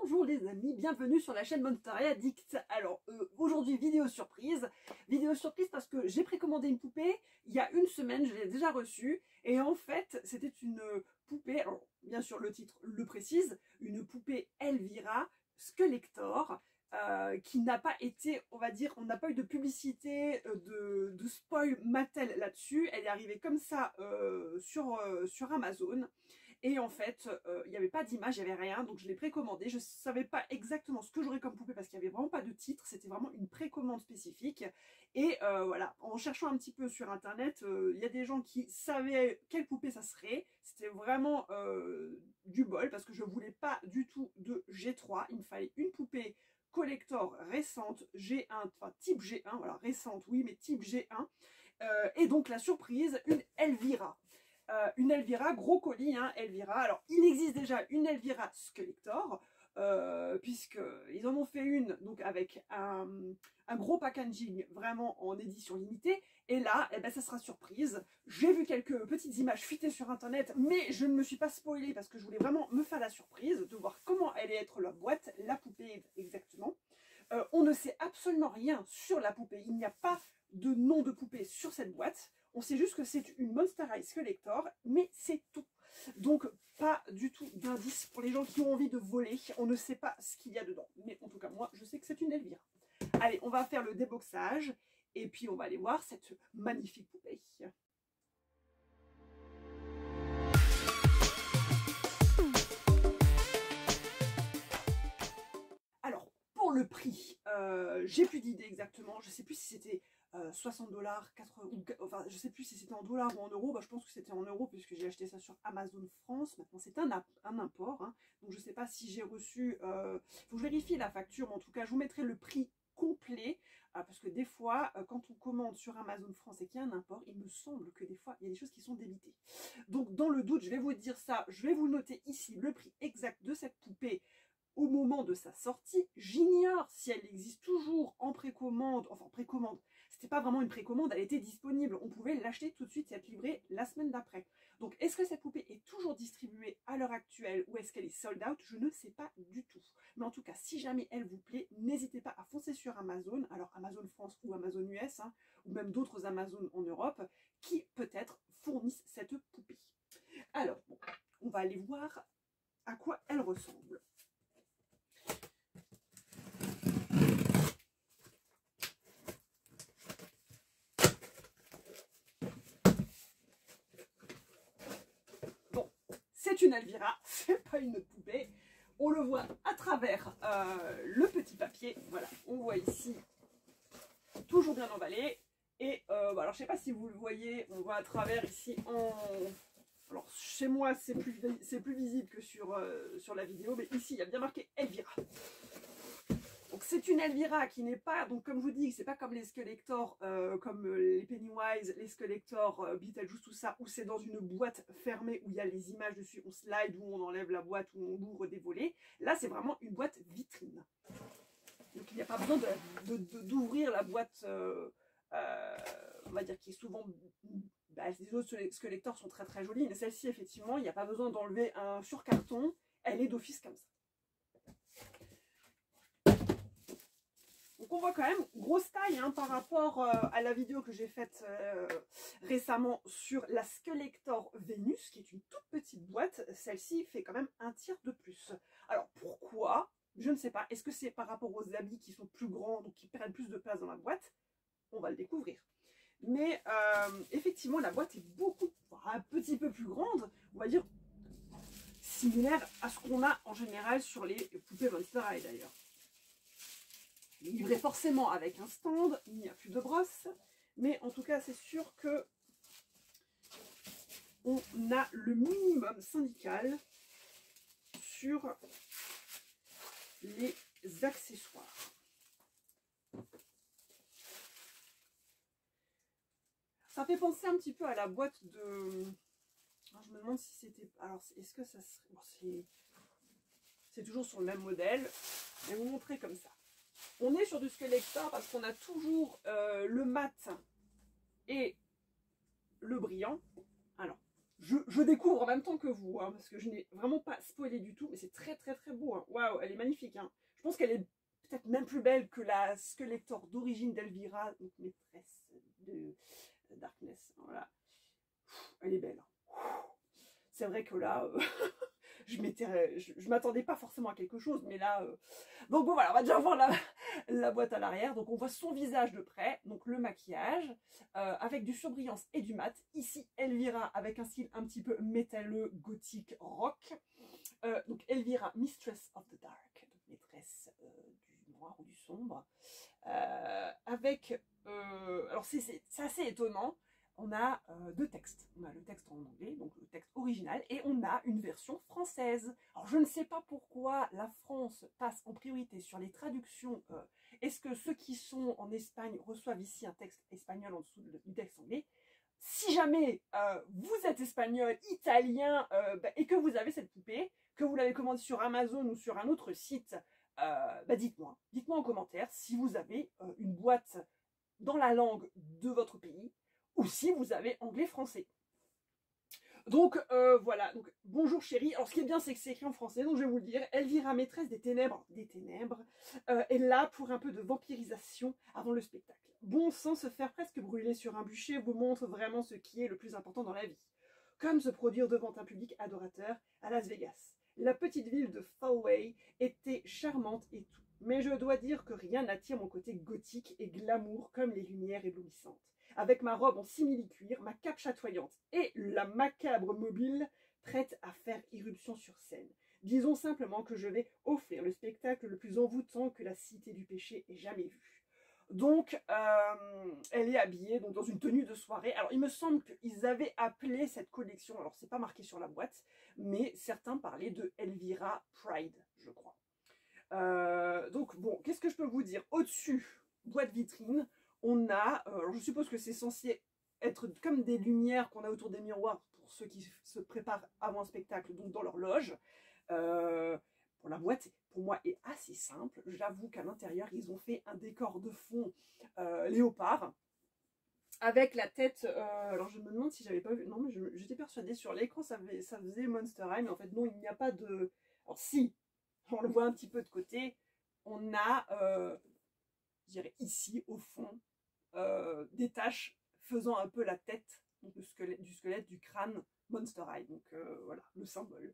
Bonjour les amis, bienvenue sur la chaîne Monster Addict. Alors aujourd'hui vidéo surprise parce que j'ai précommandé une poupée il y a une semaine, je l'ai déjà reçue et en fait c'était une poupée, alors bien sûr le titre le précise, une poupée Elvira Skeletor qui n'a pas été, on va dire, on n'a pas eu de publicité, de spoil Mattel là-dessus, elle est arrivée comme ça sur Amazon. Et en fait, il n'y avait pas d'image, il n'y avait rien, donc je l'ai précommandé. Je ne savais pas exactement ce que j'aurais comme poupée parce qu'il n'y avait vraiment pas de titre, c'était vraiment une précommande spécifique. Et voilà, en cherchant un petit peu sur internet, il y a des gens qui savaient quelle poupée ça serait. C'était vraiment du bol parce que je ne voulais pas du tout de G3. Il me fallait une poupée collector récente, G1, enfin type G1, voilà, récente oui, mais type G1. Et donc la surprise, une Elvira. Une Elvira, gros colis, hein, Elvira. Alors, il existe déjà une Elvira Skeletor, puisqu'ils en ont fait une donc avec un gros packaging vraiment en édition limitée. Et là, eh ben, ça sera surprise. J'ai vu quelques petites images fuitées sur internet, mais je ne me suis pas spoilée parce que je voulais vraiment me faire la surprise de voir comment allait être la boîte, la poupée exactement. On ne sait absolument rien sur la poupée. Il n'y a pas de nom de poupée sur cette boîte. On sait juste que c'est une Monster High Skeletor, mais c'est tout. Donc, pas du tout d'indice pour les gens qui ont envie de voler. On ne sait pas ce qu'il y a dedans. Mais en tout cas, moi, je sais que c'est une Elvira. Allez, on va faire le déboxage. Et puis, on va aller voir cette magnifique poupée. Alors, pour le prix, j'ai plus d'idée exactement. Je ne sais plus si c'était 60 $, 80, enfin je sais plus si c'était en dollars ou en euros. Bah, je pense que c'était en euros puisque j'ai acheté ça sur Amazon France. Maintenant c'est un import, hein. Donc je sais pas si j'ai reçu, faut que je vérifie la facture, mais en tout cas je vous mettrai le prix complet, parce que des fois quand on commande sur Amazon France et qu'il y a un import, il me semble que des fois il y a des choses qui sont débitées. Donc dans le doute, je vais vous dire ça, je vais vous noter ici le prix exact de cette poupée au moment de sa sortie. J'ignore si elle existe toujours en précommande, enfin précommande, c'était pas vraiment une précommande, elle était disponible, on pouvait l'acheter tout de suite et être livrée la semaine d'après. Donc est-ce que cette poupée est toujours distribuée à l'heure actuelle ou est-ce qu'elle est sold out? Je ne sais pas du tout. Mais en tout cas, si jamais elle vous plaît, n'hésitez pas à foncer sur Amazon, alors Amazon France ou Amazon US, hein, ou même d'autres Amazon en Europe, qui peut-être fournissent cette poupée. Alors, bon, on va aller voir à quoi elle ressemble. C'est une Elvira, c'est pas une autre poupée. On le voit à travers le petit papier. Voilà, on voit ici, toujours bien emballé. Et alors je sais pas si vous le voyez, on voit à travers ici en... Alors chez moi c'est plus visible que sur la vidéo, mais ici il y a bien marqué Elvira. Donc c'est une Elvira qui n'est pas, donc comme je vous dis, c'est pas comme les Skeletor, comme les Pennywise, les Skeletor, Beetlejuice, tout ça, où c'est dans une boîte fermée où il y a les images dessus, on slide, où on enlève la boîte, où on ouvre des volets. Là c'est vraiment une boîte vitrine. Donc il n'y a pas besoin d'ouvrir la boîte, on va dire qui est souvent... Bah, les autres Skeletor sont très très jolies, mais celle-ci effectivement, il n'y a pas besoin d'enlever un surcarton, elle est d'office comme ça. Donc on voit quand même grosse taille, hein, par rapport à la vidéo que j'ai faite récemment sur la Skeletor Venus, qui est une toute petite boîte. Celle-ci fait quand même un tiers de plus. Alors pourquoi? Je ne sais pas. Est-ce que c'est par rapport aux habits qui sont plus grands, donc qui prennent plus de place dans la boîte? On va le découvrir. Mais effectivement, la boîte est un petit peu plus grande, on va dire similaire à ce qu'on a en général sur les poupées Monster High d'ailleurs. Livré forcément avec un stand, il n'y a plus de brosse, mais en tout cas c'est sûr que on a le minimum syndical sur les accessoires. Ça fait penser un petit peu à la boîte de... Alors, je me demande si c'était... Alors est-ce que ça serait... Bon, c'est toujours sur le même modèle, je vais vous montrer comme ça. On est sur du Skeletor parce qu'on a toujours le mat et le brillant. Alors, je découvre en même temps que vous, hein, parce que je n'ai vraiment pas spoilé du tout, mais c'est très très très beau. Hein. Waouh, elle est magnifique. Hein. Je pense qu'elle est peut-être même plus belle que la Skeletor d'origine d'Elvira, donc maîtresse de Darkness. Voilà. Elle est belle. Hein. C'est vrai que là, je m'attendais pas forcément à quelque chose, mais là... Donc bon, voilà, on va déjà voir la boîte à l'arrière. Donc on voit son visage de près, donc le maquillage, avec du surbrillance et du mat. Ici, Elvira, avec un style un petit peu métalleux, gothique, rock. Donc Elvira, Mistress of the Dark, donc maîtresse du noir ou du sombre. Alors c'est assez étonnant. On a deux textes. On a le texte en anglais, donc le texte original, et on a une version française. Alors je ne sais pas pourquoi la France passe en priorité sur les traductions. Est-ce que ceux qui sont en Espagne reçoivent ici un texte espagnol en dessous du texte anglais? Si jamais vous êtes espagnol, italien, et que vous avez cette poupée, que vous l'avez commandée sur Amazon ou sur un autre site, dites-moi. Dites-moi en commentaire si vous avez une boîte dans la langue de votre pays, ou si vous avez anglais-français. Donc voilà, donc bonjour chérie. Alors ce qui est bien, c'est que c'est écrit en français, donc je vais vous le dire. Elvira, maîtresse des ténèbres, est là pour un peu de vampirisation avant le spectacle. Bon sang, se faire presque brûler sur un bûcher vous montre vraiment ce qui est le plus important dans la vie. Comme se produire devant un public adorateur à Las Vegas. La petite ville de Fallway était charmante et tout. Mais je dois dire que rien n'attire mon côté gothique et glamour comme les lumières éblouissantes. Avec ma robe en simili-cuir, ma cape chatoyante et la macabre mobile prête à faire irruption sur scène. Disons simplement que je vais offrir le spectacle le plus envoûtant que la cité du péché ait jamais vu. Donc, elle est habillée donc, dans une tenue de soirée. Alors, il me semble qu'ils avaient appelé cette collection, alors c'est pas marqué sur la boîte, mais certains parlaient de Elvira Pride, je crois. Donc, bon, qu'est-ce que je peux vous dire? Au-dessus, boîte vitrine, on a, alors je suppose que c'est censé être comme des lumières qu'on a autour des miroirs pour ceux qui se préparent avant un spectacle, donc dans leur loge. Pour la boîte, pour moi, est assez simple. J'avoue qu'à l'intérieur, ils ont fait un décor de fond léopard avec la tête. Alors je me demande si j'avais pas vu. Non, mais j'étais persuadée sur l'écran, ça faisait Monster High, mais en fait non, il n'y a pas de. Alors si, on le voit un petit peu de côté. On a, je dirais ici au fond, des taches faisant un peu la tête donc du squelette du crâne Monster High, donc voilà le symbole.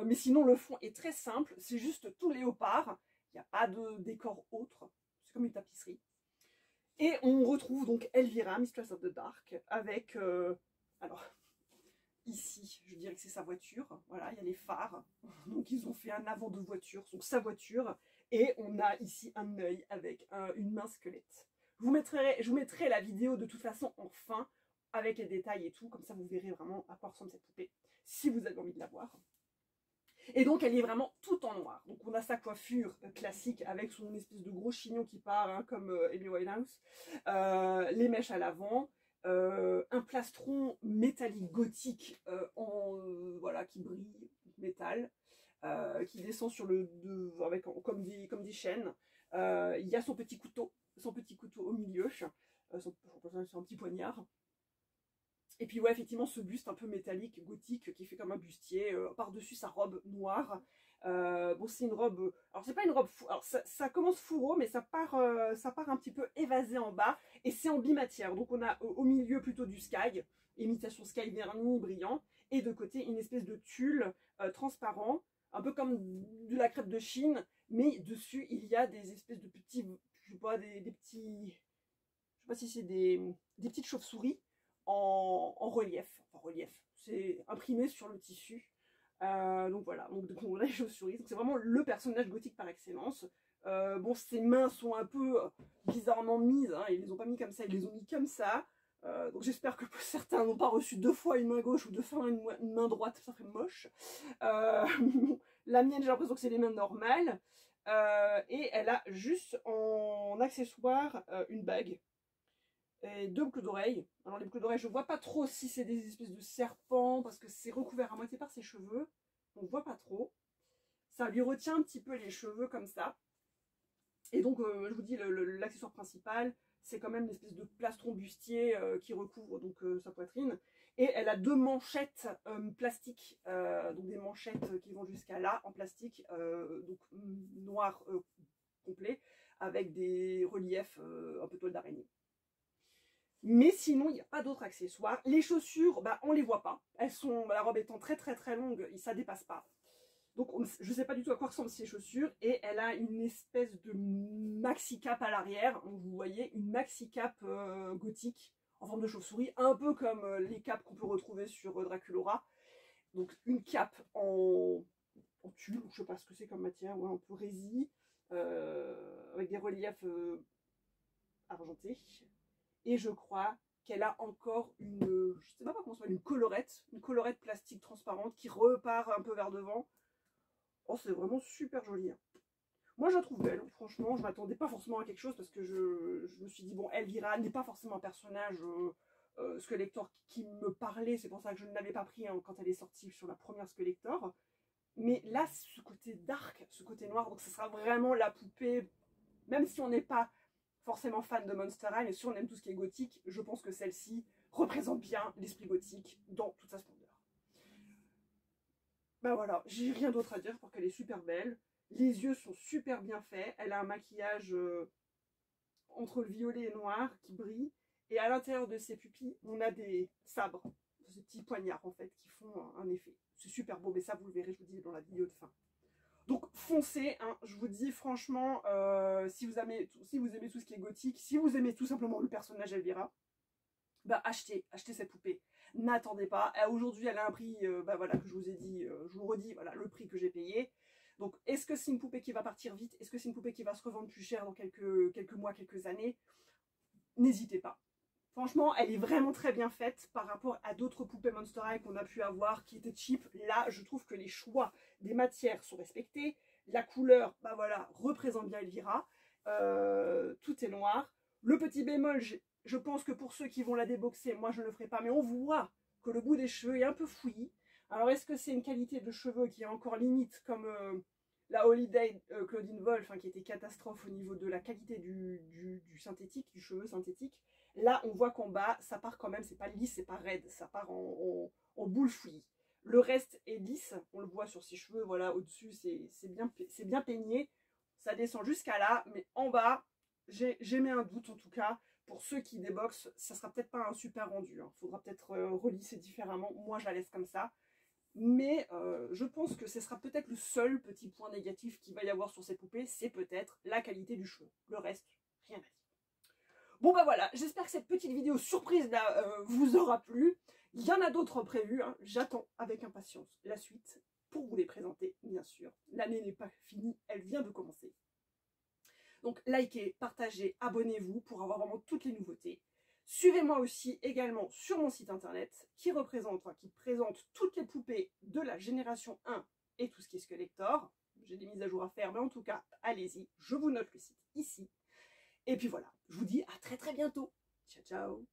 Mais sinon le fond est très simple, c'est juste tout léopard, il n'y a pas de décor autre, c'est comme une tapisserie. Et on retrouve donc Elvira, Mistress of the Dark, avec, alors ici je dirais que c'est sa voiture, voilà il y a les phares, donc ils ont fait un avant de voiture, donc sa voiture, et on a ici un œil avec une main squelette. Je vous mettrai la vidéo de toute façon en fin, avec les détails et tout, comme ça vous verrez vraiment à quoi ressemble cette poupée, si vous avez envie de la voir. Et donc elle est vraiment tout en noir. Donc on a sa coiffure classique avec son espèce de gros chignon qui part, hein, comme Amy Winehouse, les mèches à l'avant, un plastron métallique gothique voilà, qui brille, métal, qui descend sur le avec comme des chaînes. Il y a son petit couteau au milieu, c'est un petit poignard. Et puis ouais, effectivement, ce buste un peu métallique, gothique, qui fait comme un bustier, par-dessus sa robe noire. Bon, c'est une robe... Alors, c'est pas une robe... Alors, ça commence fourreau, mais ça part un petit peu évasé en bas. Et c'est en bimatière. Donc, on a au milieu plutôt du sky, imitation sky verni, brillant. Et de côté, une espèce de tulle transparent, un peu comme de la crêpe de Chine. Mais dessus, il y a des espèces de petits... Je sais pas, des petits... Je sais pas si c'est des petites chauves-souris. En relief, c'est imprimé sur le tissu. Donc voilà, donc on a les chauves-souris, c'est vraiment le personnage gothique par excellence. Bon, ses mains sont un peu bizarrement mises, hein, ils les ont pas mis comme ça, ils les ont mis comme ça. Donc j'espère que certains n'ont pas reçu 2 fois une main gauche ou 2 fois une main droite, ça ferait moche. La mienne, j'ai l'impression que c'est les mains normales. Et elle a juste en accessoire une bague. Et 2 boucles d'oreilles. Alors les boucles d'oreilles, je vois pas trop si c'est des espèces de serpents parce que c'est recouvert à moitié par ses cheveux. On voit pas trop. Ça lui retient un petit peu les cheveux comme ça. Et donc je vous dis l'accessoire principal, c'est quand même une espèce de plastron bustier qui recouvre donc sa poitrine. Et elle a 2 manchettes plastiques, donc des manchettes qui vont jusqu'à là, en plastique, donc noir complet, avec des reliefs un peu toile d'araignée. Mais sinon, il n'y a pas d'autres accessoires. Les chaussures, bah, on ne les voit pas. Elles sont, la robe étant très très très longue, ça ne dépasse pas. Donc je ne sais pas du tout à quoi ressemblent ces chaussures. Et elle a une espèce de maxi cap à l'arrière. Vous voyez, une maxi cap gothique en forme de chauve-souris, un peu comme les capes qu'on peut retrouver sur Draculaura. Donc une cape en tulle, je ne sais pas ce que c'est comme matière, ouais, un peu résille, avec des reliefs argentés. Et je crois qu'elle a encore une, je sais pas comment ça s'appelle, une collerette plastique transparente qui repart un peu vers devant. Oh, c'est vraiment super joli. Hein. Moi, je la trouve belle. Franchement, je m'attendais pas forcément à quelque chose parce que je me suis dit, bon, Elvira n'est pas forcément un personnage Skeletor qui me parlait. C'est pour ça que je ne l'avais pas pris hein, quand elle est sortie sur la première Skeletor. Mais là, ce côté dark, ce côté noir, donc ce sera vraiment la poupée, même si on n'est pas forcément fan de Monster High, mais si on aime tout ce qui est gothique, je pense que celle-ci représente bien l'esprit gothique dans toute sa splendeur. Ben voilà, j'ai rien d'autre à dire pour qu'elle est super belle. Les yeux sont super bien faits. Elle a un maquillage entre le violet et le noir qui brille. Et à l'intérieur de ses pupilles, on a des sabres, ces petits poignards en fait, qui font un effet. C'est super beau, mais ça vous le verrez, je vous dis, dans la vidéo de fin. Donc foncez, hein, je vous dis franchement, si vous aimez tout ce qui est gothique, si vous aimez tout simplement le personnage Elvira, bah achetez cette poupée. N'attendez pas. Aujourd'hui, elle a un prix, bah voilà, que je vous ai dit, je vous redis, voilà, le prix que j'ai payé. Donc, est-ce que c'est une poupée qui va partir vite? Est-ce que c'est une poupée qui va se revendre plus cher dans quelques mois, quelques années? N'hésitez pas. Franchement, elle est vraiment très bien faite par rapport à d'autres poupées Monster High qu'on a pu avoir qui étaient cheap. Là, je trouve que les choix des matières sont respectés. La couleur, bah voilà, représente bien Elvira. Tout est noir. Le petit bémol, je pense que pour ceux qui vont la déboxer, moi je ne le ferai pas, mais on voit que le bout des cheveux est un peu fouillis. Alors est-ce que c'est une qualité de cheveux qui est encore limite comme la Holiday Claudine Wolf, hein, qui était catastrophe au niveau de la qualité du synthétique, du cheveu synthétique. Là, on voit qu'en bas, ça part quand même, c'est pas lisse, c'est pas raide, ça part en boule fouillie. Le reste est lisse, on le voit sur ses cheveux, voilà, au-dessus, c'est bien peigné. Ça descend jusqu'à là, mais en bas, j'ai mis un doute en tout cas. Pour ceux qui déboxent, ça sera peut-être pas un super rendu. Hein. Faudra peut-être relisser différemment. Moi, je la laisse comme ça. Mais je pense que ce sera peut-être le seul petit point négatif qu'il va y avoir sur cette poupée, c'est peut-être la qualité du cheveu. Le reste, rien à dire. Bon bah voilà, j'espère que cette petite vidéo surprise là vous aura plu. Il y en a d'autres prévues, hein. J'attends avec impatience la suite pour vous les présenter, bien sûr. L'année n'est pas finie, elle vient de commencer. Donc likez, partagez, abonnez-vous pour avoir vraiment toutes les nouveautés. Suivez-moi aussi également sur mon site internet qui présente toutes les poupées de la génération 1 et tout ce qui est Skeletor. J'ai des mises à jour à faire, mais en tout cas, allez-y, je vous note le site ici. Et puis voilà, je vous dis à très très bientôt. Ciao ciao.